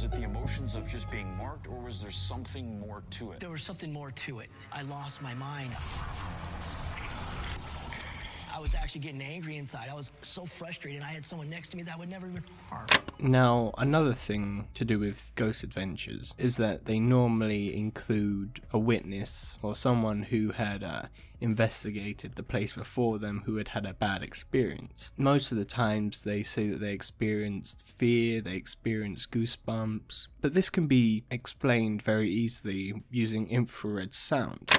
Was it the emotions of just being marked, or was there something more to it? There was something more to it. I lost my mind. I was actually getting angry inside. I was so frustrated. I had someone next to me that would never even harm. Now, another thing to do with ghost adventures is that they normally include a witness or someone who had investigated the place before them who had had a bad experience. Most of the times they say that they experienced fear, they experienced goosebumps, but this can be explained very easily using infrared sound.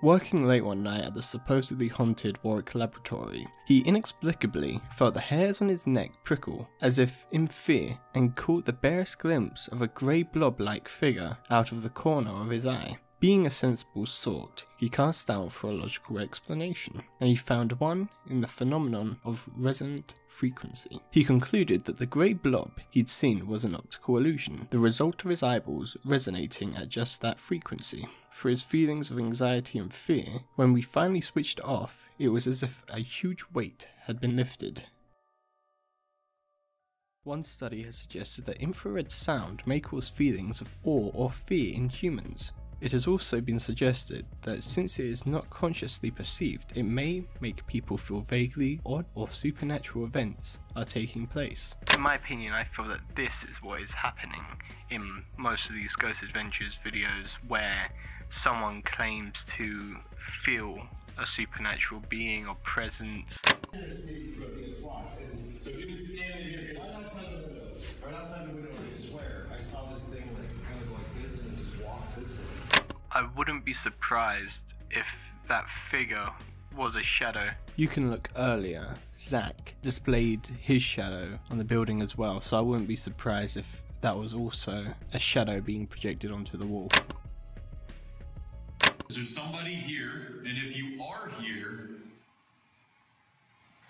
Working late one night at the supposedly haunted Warwick laboratory, he inexplicably felt the hairs on his neck prickle as if in fear and caught the barest glimpse of a grey blob-like figure out of the corner of his eye. Being a sensible sort, he cast out for a logical explanation, and he found one in the phenomenon of resonant frequency. He concluded that the grey blob he'd seen was an optical illusion, the result of his eyeballs resonating at just that frequency. For his feelings of anxiety and fear, when we finally switched off, it was as if a huge weight had been lifted. One study has suggested that infrared sound may cause feelings of awe or fear in humans. It has also been suggested that since it is not consciously perceived, it may make people feel vaguely odd or supernatural events are taking place. In my opinion, I feel that this is what is happening in most of these Ghost Adventures videos, where someone claims to feel a supernatural being or presence. So if you stand here, right outside the window, I swear, I saw this thing like kind of like this and just walk this way. I wouldn't be surprised if that figure was a shadow. You can look earlier, Zach displayed his shadow on the building as well, so I wouldn't be surprised if that was also a shadow being projected onto the wall. Is there somebody here? And if you are here,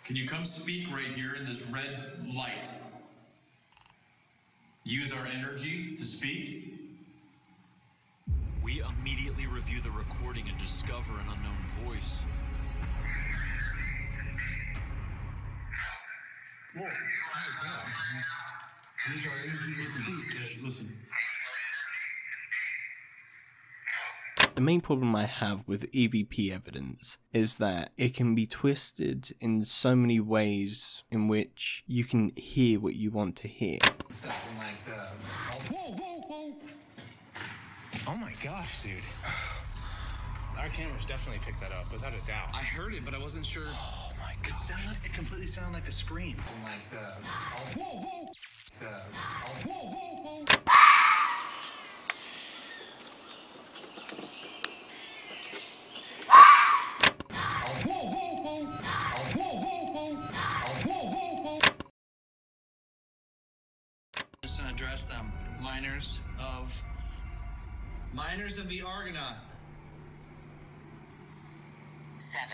can you come speak right here in this red light? Use our energy to speak? We immediately review the recording and discover an unknown voice. Whoa, what is that? Use our energy to speak. Listen. The main problem I have with EVP evidence is that it can be twisted in so many ways in which you can hear what you want to hear. Whoa, whoa, whoa! Oh my gosh, dude. Our cameras definitely picked that up, without a doubt. I heard it, but I wasn't sure. Oh my god. It completely sounded like a scream. Whoa, whoa! Whoa, whoa, whoa! Just to address them. Miners of the Argonaut. 7.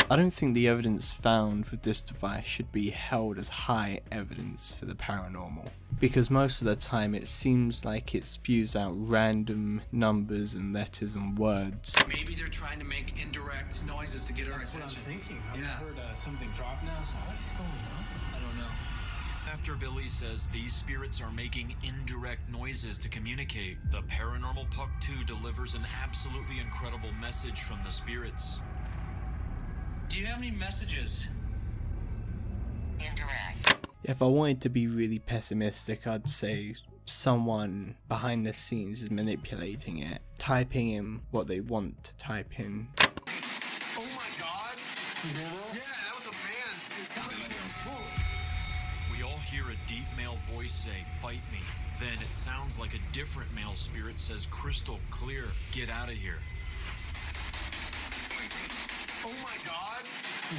I don't think the evidence found with this device should be held as high evidence for the paranormal, because most of the time it seems like it spews out random numbers and letters and words. Maybe they're trying to make indirect noises to get our That's attention. what I'm thinking. I've Yeah. heard something drop now, so what is going on? I don't know. After Billy says these spirits are making indirect noises to communicate, the Paranormal Puck 2 delivers an absolutely incredible message from the spirits. Do you have any messages? Indirect. If I wanted to be really pessimistic, I'd say someone behind the scenes is manipulating it, typing in what they want to type in. Oh my god! Yeah, that was a man. It sounded like a bull. We all hear a deep male voice say, "Fight me." Then it sounds like a different male spirit says, "Crystal clear, get out of here." Oh my god!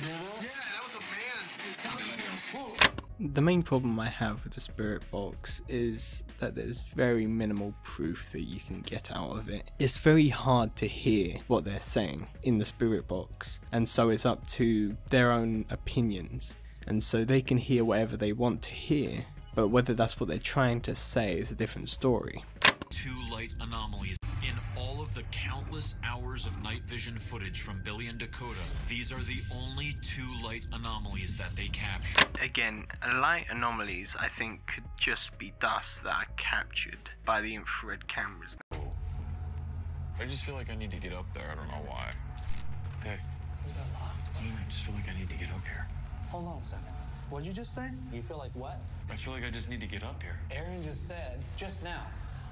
Yeah, that was a man. It sounded like a bull. The main problem I have with the spirit box is that there's very minimal proof that you can get out of it. It's very hard to hear what they're saying in the spirit box, and so it's up to their own opinions, and so they can hear whatever they want to hear, but whether that's what they're trying to say is a different story. 2 light anomalies. In all of the countless hours of night vision footage from Billy and Dakota, these are the only 2 light anomalies that they captured. Again, light anomalies I think could just be dust that are captured by the infrared cameras. I just feel like I need to get up there. I don't know why. Hey. Is that locked? I just feel like I need to get up here. Hold on a second. What'd you just say? You feel like what? I feel like I just need to get up here. Aaron just said, just now,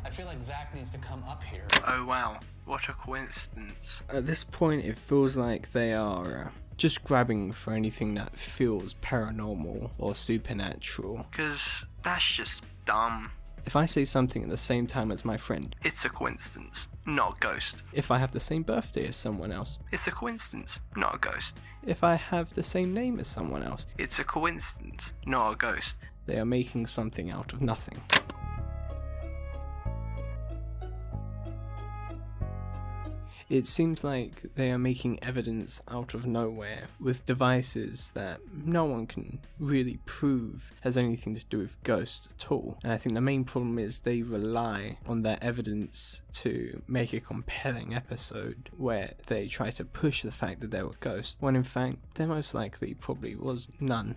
I feel like Zach needs to come up here. Oh wow, what a coincidence. At this point it feels like they are just grabbing for anything that feels paranormal or supernatural. Because that's just dumb. If I say something at the same time as my friend, it's a coincidence, not a ghost. If I have the same birthday as someone else, it's a coincidence, not a ghost. If I have the same name as someone else, it's a coincidence, not a ghost. They are making something out of nothing. It seems like they are making evidence out of nowhere with devices that no one can really prove has anything to do with ghosts at all. And I think the main problem is they rely on their evidence to make a compelling episode where they try to push the fact that there were ghosts, when in fact there most likely probably was none.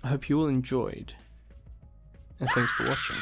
I hope you all enjoyed, and thanks for watching.